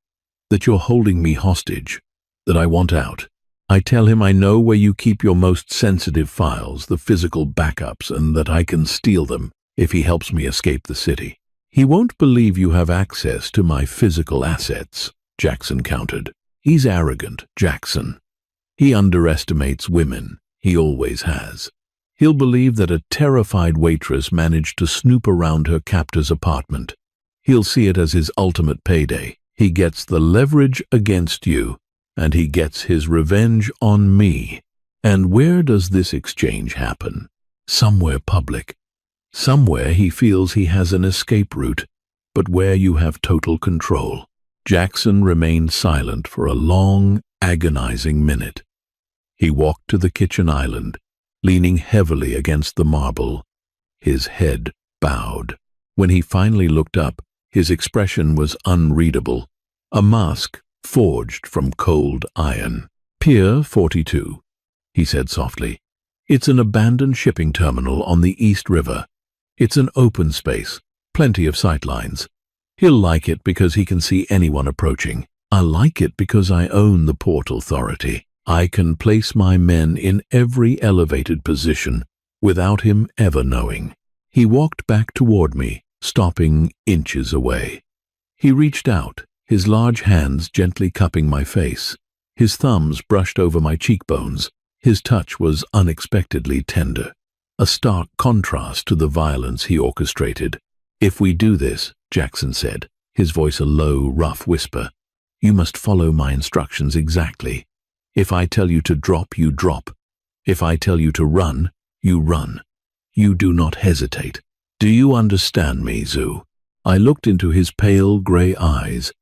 that you're holding me hostage, that I want out. I tell him I know where you keep your most sensitive files, the physical backups, and that I can steal them if he helps me escape the city. He won't believe you have access to my physical assets, Jackson countered. He's arrogant, Jackson. He underestimates women. He always has. He'll believe that a terrified waitress managed to snoop around her captor's apartment. He'll see it as his ultimate payday. He gets the leverage against you, and he gets his revenge on me. And where does this exchange happen? Somewhere public. Somewhere he feels he has an escape route, but where you have total control. Jackson remained silent for a long, agonizing minute. He walked to the kitchen island, leaning heavily against the marble, his head bowed. When he finally looked up, his expression was unreadable, a mask forged from cold iron. Pier 42, he said softly. It's an abandoned shipping terminal on the East River. It's an open space, plenty of sightlines. He'll like it because he can see anyone approaching. I like it because I own the Port Authority. I can place my men in every elevated position without him ever knowing. He walked back toward me, stopping inches away. He reached out, his large hands gently cupping my face. His thumbs brushed over my cheekbones. His touch was unexpectedly tender, a stark contrast to the violence he orchestrated. "If we do this," Jackson said, his voice a low, rough whisper, "you must follow my instructions exactly. If I tell you to drop, you drop. If I tell you to run, you run. You do not hesitate. Do you understand me, Zoo?" I looked into his pale gray eyes,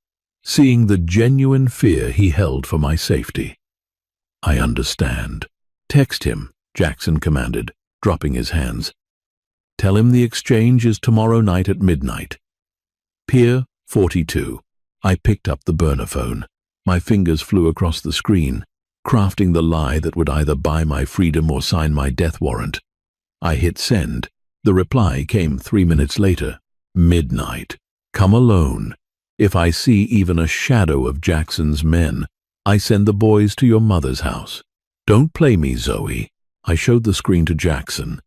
seeing the genuine fear he held for my safety. "I understand." "Text him," Jackson commanded, dropping his hands. "Tell him the exchange is tomorrow night at midnight. Pier 42. I picked up the burner phone. My fingers flew across the screen, crafting the lie that would either buy my freedom or sign my death warrant. I hit send. The reply came 3 minutes later. "Midnight. Come alone. If I see even a shadow of Jackson's men, I send the boys to your mother's house. Don't play me, Zoe." I showed the screen to Jackson.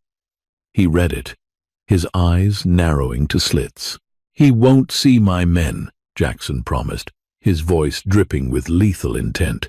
He read it, his eyes narrowing to slits. "He won't see my men," Jackson promised, his voice dripping with lethal intent.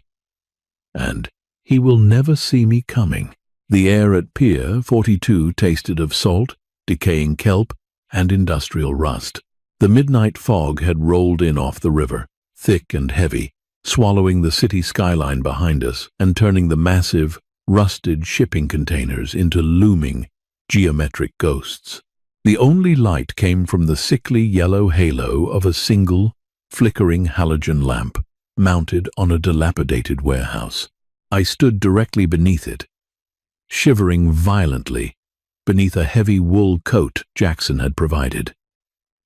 "And he will never see me coming." The air at Pier 42 tasted of salt, decaying kelp, and industrial rust. The midnight fog had rolled in off the river, thick and heavy, swallowing the city skyline behind us and turning the massive, rusted shipping containers into looming, geometric ghosts. The only light came from the sickly yellow halo of a single, flickering halogen lamp mounted on a dilapidated warehouse. I stood directly beneath it, shivering violently beneath a heavy wool coat Jackson had provided.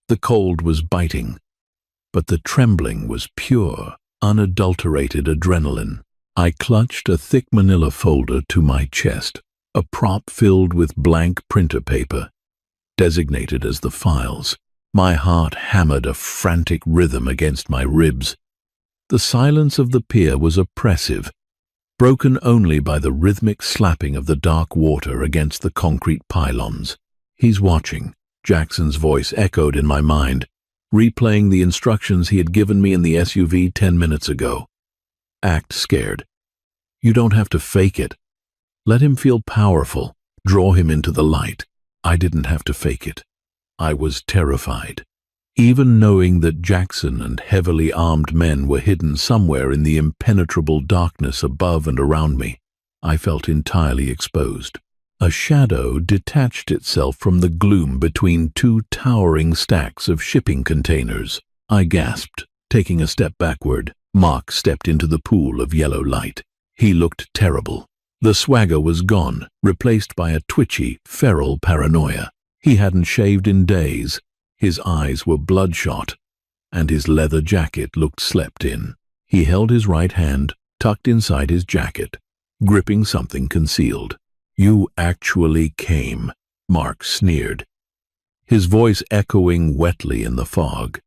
The cold was biting, but the trembling was pure, unadulterated adrenaline. I clutched a thick manila folder to my chest, a prop filled with blank printer paper, designated as the files. My heart hammered a frantic rhythm against my ribs. The silence of the pier was oppressive, broken only by the rhythmic slapping of the dark water against the concrete pylons. "He's watching," Jackson's voice echoed in my mind, replaying the instructions he had given me in the SUV 10 minutes ago. "Act scared. You don't have to fake it. Let him feel powerful. Draw him into the light." I didn't have to fake it. I was terrified. Even knowing that Jackson and heavily armed men were hidden somewhere in the impenetrable darkness above and around me, I felt entirely exposed. A shadow detached itself from the gloom between two towering stacks of shipping containers. I gasped, taking a step backward. Mark stepped into the pool of yellow light. He looked terrible. The swagger was gone, replaced by a twitchy, feral paranoia. He hadn't shaved in days. His eyes were bloodshot, and his leather jacket looked slept in. He held his right hand tucked inside his jacket, gripping something concealed. "You actually came," Mark sneered, his voice echoing wetly in the fog.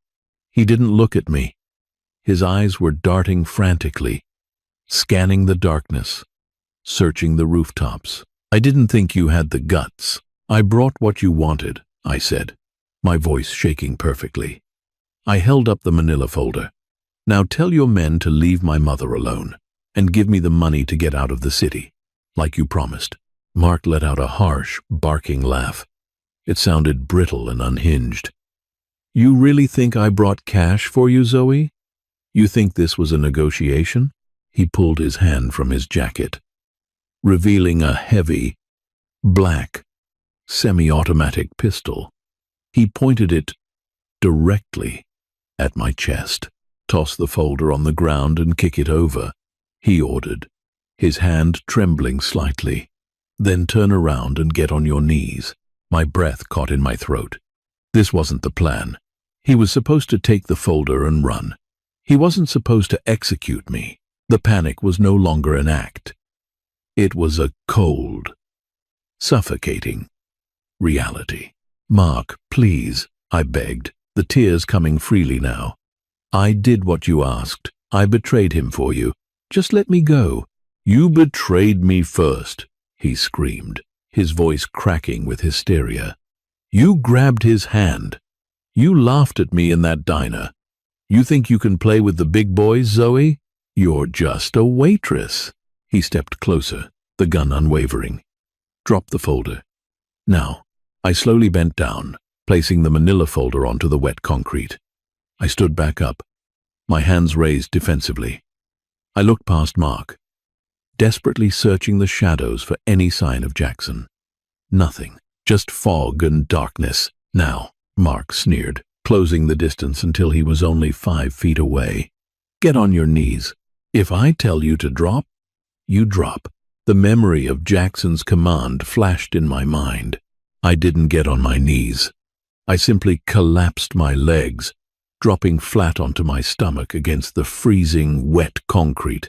He didn't look at me. His eyes were darting frantically, scanning the darkness, searching the rooftops. "I didn't think you had the guts." "I brought what you wanted," I said, my voice shaking perfectly. I held up the manila folder. "Now tell your men to leave my mother alone and give me the money to get out of the city, like you promised." Mark let out a harsh, barking laugh. It sounded brittle and unhinged. "You really think I brought cash for you, Zoe? You think this was a negotiation?" He pulled his hand from his jacket, revealing a heavy, black, semi-automatic pistol. He pointed it directly at my chest. "Toss the folder on the ground and kick it over," he ordered, his hand trembling slightly. "Then turn around and get on your knees." My breath caught in my throat. This wasn't the plan. He was supposed to take the folder and run. He wasn't supposed to execute me. The panic was no longer an act. It was a cold, suffocating reality. "Mark, please," I begged, the tears coming freely now. "I did what you asked. I betrayed him for you. Just let me go." "You betrayed me first," he screamed, his voice cracking with hysteria. You grabbed his hand. You laughed at me in that diner. You think you can play with the big boys, Zoe? You're just a waitress. He stepped closer, the gun unwavering. Drop the folder. Now, I slowly bent down, placing the manila folder onto the wet concrete. I stood back up, my hands raised defensively. I looked past Mark, desperately searching the shadows for any sign of Jackson. Nothing, just fog and darkness. Now, Mark sneered, closing the distance until he was only 5 feet away. Get on your knees. If I tell you to drop, you drop. The memory of Jackson's command flashed in my mind. I didn't get on my knees. I simply collapsed my legs, dropping flat onto my stomach against the freezing, wet concrete,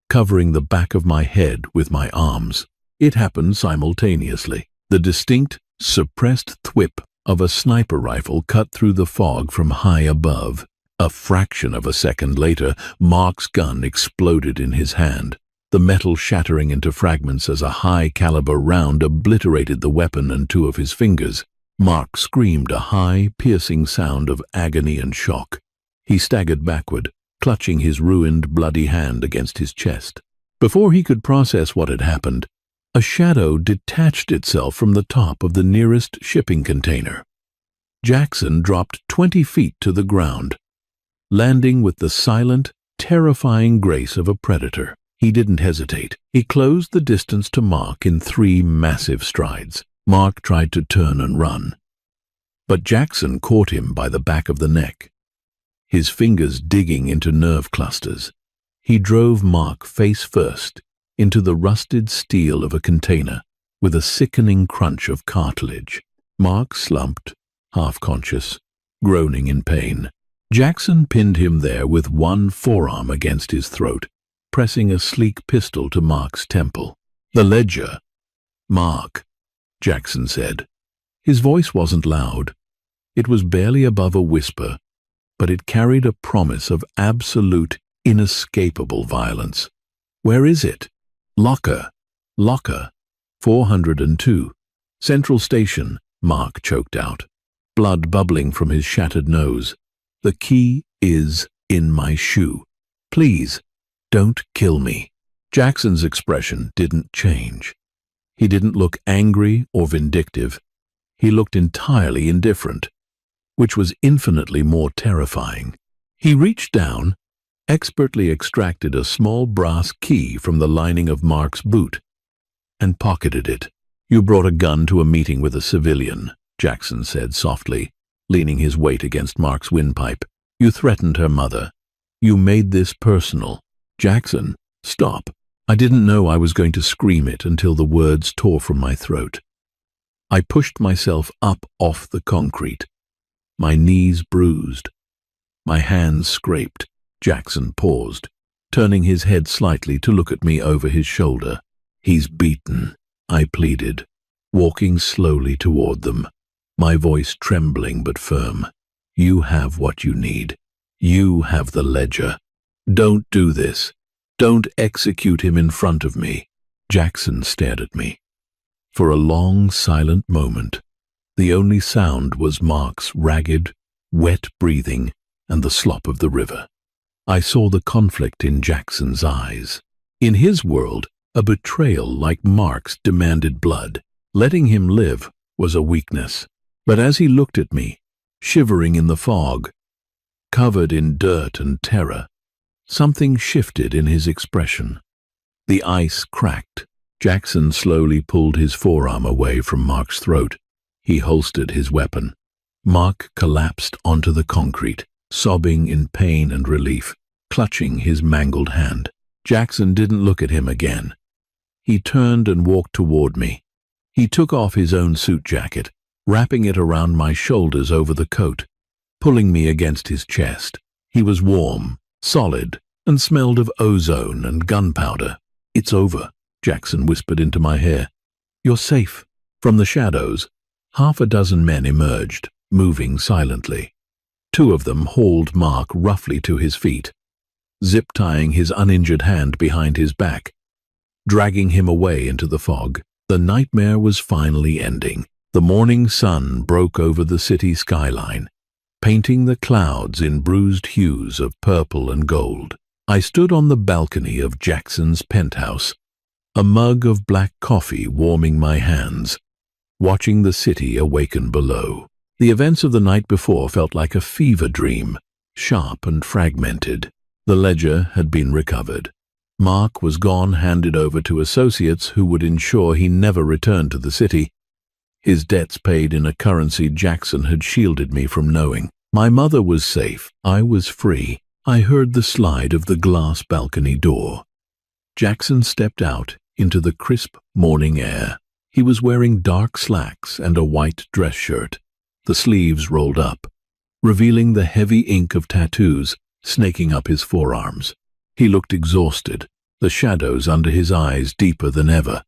covering the back of my head with my arms. It happened simultaneously. The distinct, suppressed thwip of a sniper rifle cut through the fog from high above. A fraction of a second later, Mark's gun exploded in his hand, the metal shattering into fragments as a high-caliber round obliterated the weapon and 2 of his fingers. Mark screamed a high, piercing sound of agony and shock. He staggered backward, clutching his ruined, bloody hand against his chest. Before he could process what had happened, a shadow detached itself from the top of the nearest shipping container. Jackson dropped 20 feet to the ground, landing with the silent, terrifying grace of a predator. He didn't hesitate. He closed the distance to Mark in 3 massive strides. Mark tried to turn and run, but Jackson caught him by the back of the neck, his fingers digging into nerve clusters. He drove Mark face first into the rusted steel of a container with a sickening crunch of cartilage. Mark slumped, half-conscious, groaning in pain. Jackson pinned him there with one forearm against his throat, pressing a sleek pistol to Mark's temple. "The ledger." "Mark," Jackson said. His voice wasn't loud. It was barely above a whisper, but it carried a promise of absolute, inescapable violence. "Where is it?" "Locker. 402. Central Station," Mark choked out, blood bubbling from his shattered nose. "The key is in my shoe. Please, don't kill me." Jackson's expression didn't change. He didn't look angry or vindictive. He looked entirely indifferent, which was infinitely more terrifying. He reached down, expertly extracted a small brass key from the lining of Mark's boot, and pocketed it. "You brought a gun to a meeting with a civilian," Jackson said softly, leaning his weight against Mark's windpipe. "You threatened her mother. You made this personal." "Jackson, stop." I didn't know I was going to scream it until the words tore from my throat. I pushed myself up off the concrete, my knees bruised, my hands scraped. Jackson paused, turning his head slightly to look at me over his shoulder. "He's beaten," I pleaded, walking slowly toward them, my voice trembling but firm. "You have what you need. You have the ledger. Don't do this. Don't execute him in front of me." Jackson stared at me. For a long, silent moment, the only sound was Mark's ragged, wet breathing and the slop of the river. I saw the conflict in Jackson's eyes. In his world, a betrayal like Mark's demanded blood. Letting him live was a weakness. But as he looked at me, shivering in the fog, covered in dirt and terror, something shifted in his expression. The ice cracked. Jackson slowly pulled his forearm away from Mark's throat. He holstered his weapon. Mark collapsed onto the concrete, sobbing in pain and relief, clutching his mangled hand. Jackson didn't look at him again. He turned and walked toward me. He took off his own suit jacket, wrapping it around my shoulders over the coat, pulling me against his chest. He was warm, solid, and smelled of ozone and gunpowder. "It's over," Jackson whispered into my hair. "You're safe." From the shadows, 6 men emerged, moving silently. 2 of them hauled Mark roughly to his feet, zip-tying his uninjured hand behind his back, dragging him away into the fog. The nightmare was finally ending. The morning sun broke over the city skyline, painting the clouds in bruised hues of purple and gold. I stood on the balcony of Jackson's penthouse, a mug of black coffee warming my hands, watching the city awaken below. The events of the night before felt like a fever dream, sharp and fragmented. The ledger had been recovered. Mark was gone, handed over to associates who would ensure he never returned to the city. His debts paid in a currency Jackson had shielded me from knowing. My mother was safe. I was free. I heard the slide of the glass balcony door. Jackson stepped out into the crisp morning air. He was wearing dark slacks and a white dress shirt, the sleeves rolled up, revealing the heavy ink of tattoos snaking up his forearms. He looked exhausted, the shadows under his eyes deeper than ever,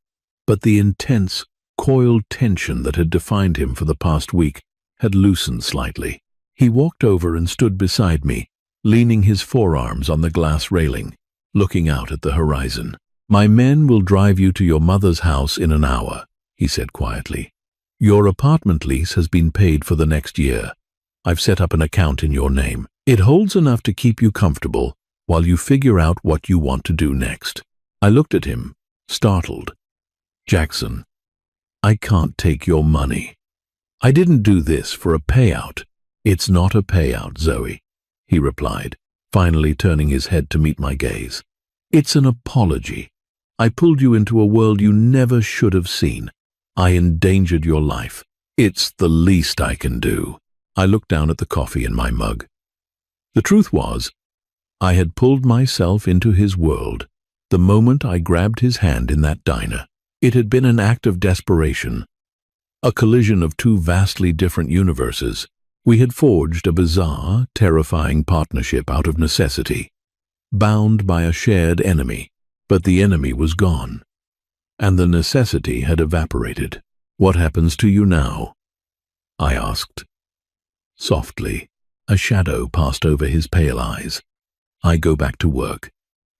but the intense, coiled tension that had defined him for the past week had loosened slightly. He walked over and stood beside me, leaning his forearms on the glass railing, looking out at the horizon. "My men will drive you to your mother's house in an hour," he said quietly. "Your apartment lease has been paid for the next year. I've set up an account in your name. It holds enough to keep you comfortable while you figure out what you want to do next." I looked at him, startled. "Jackson, I can't take your money. I didn't do this for a payout." "It's not a payout, Zoe," he replied, finally turning his head to meet my gaze. "It's an apology. I pulled you into a world you never should have seen. I endangered your life. It's the least I can do." I looked down at the coffee in my mug. The truth was, I had pulled myself into his world the moment I grabbed his hand in that diner. It had been an act of desperation, a collision of two vastly different universes. We had forged a bizarre, terrifying partnership out of necessity, bound by a shared enemy, but the enemy was gone, and the necessity had evaporated. "What happens to you now?" I asked. Softly, a shadow passed over his pale eyes. "I go back to work.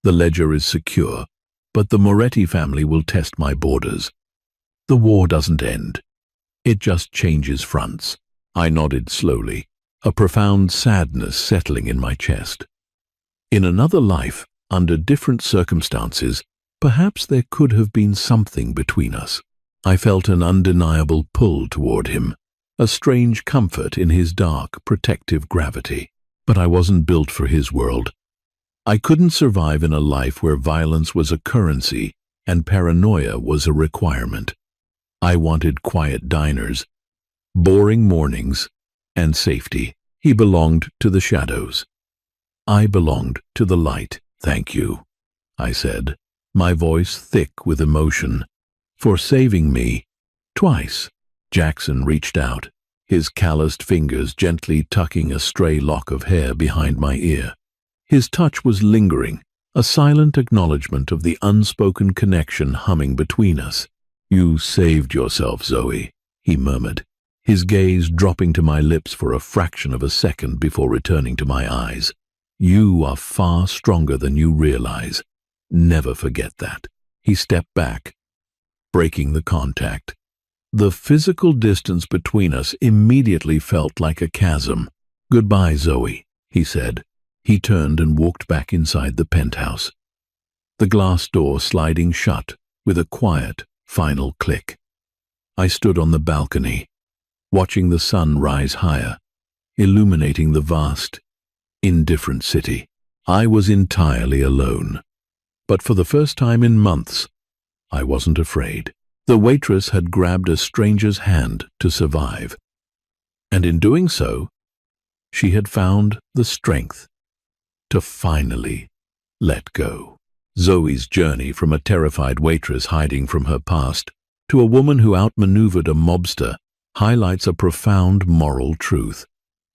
The ledger is secure, but the Moretti family will test my borders. The war doesn't end. It just changes fronts." I nodded slowly, a profound sadness settling in my chest. In another life, under different circumstances, perhaps there could have been something between us. I felt an undeniable pull toward him, a strange comfort in his dark, protective gravity. But I wasn't built for his world. I couldn't survive in a life where violence was a currency and paranoia was a requirement. I wanted quiet diners, boring mornings, and safety. He belonged to the shadows. I belonged to the light. "Thank you," I said, my voice thick with emotion, "for saving me twice." Jackson reached out, his calloused fingers gently tucking a stray lock of hair behind my ear. His touch was lingering, a silent acknowledgement of the unspoken connection humming between us. "You saved yourself, Zoe," he murmured, his gaze dropping to my lips for a fraction of a second before returning to my eyes. "You are far stronger than you realize. Never forget that." He stepped back, breaking the contact. The physical distance between us immediately felt like a chasm. "Goodbye, Zoe," he said. He turned and walked back inside the penthouse, the glass door sliding shut with a quiet, final click. I stood on the balcony, watching the sun rise higher, illuminating the vast, indifferent city. I was entirely alone. But for the first time in months, I wasn't afraid. The waitress had grabbed a stranger's hand to survive, and in doing so, she had found the strength to finally let go. Zoe's journey from a terrified waitress hiding from her past to a woman who outmaneuvered a mobster highlights a profound moral truth.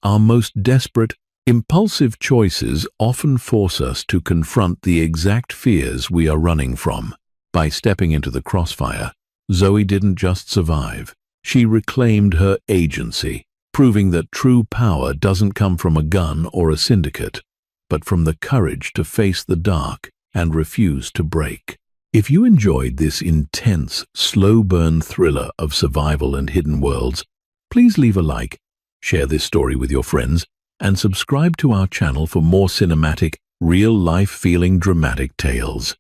Our most desperate, impulsive choices often force us to confront the exact fears we are running from. By stepping into the crossfire, Zoe didn't just survive. She reclaimed her agency, proving that true power doesn't come from a gun or a syndicate, but from the courage to face the dark and refuse to break. If you enjoyed this intense, slow-burn thriller of survival and hidden worlds, please leave a like, share this story with your friends, and subscribe to our channel for more cinematic, real-life feeling dramatic tales.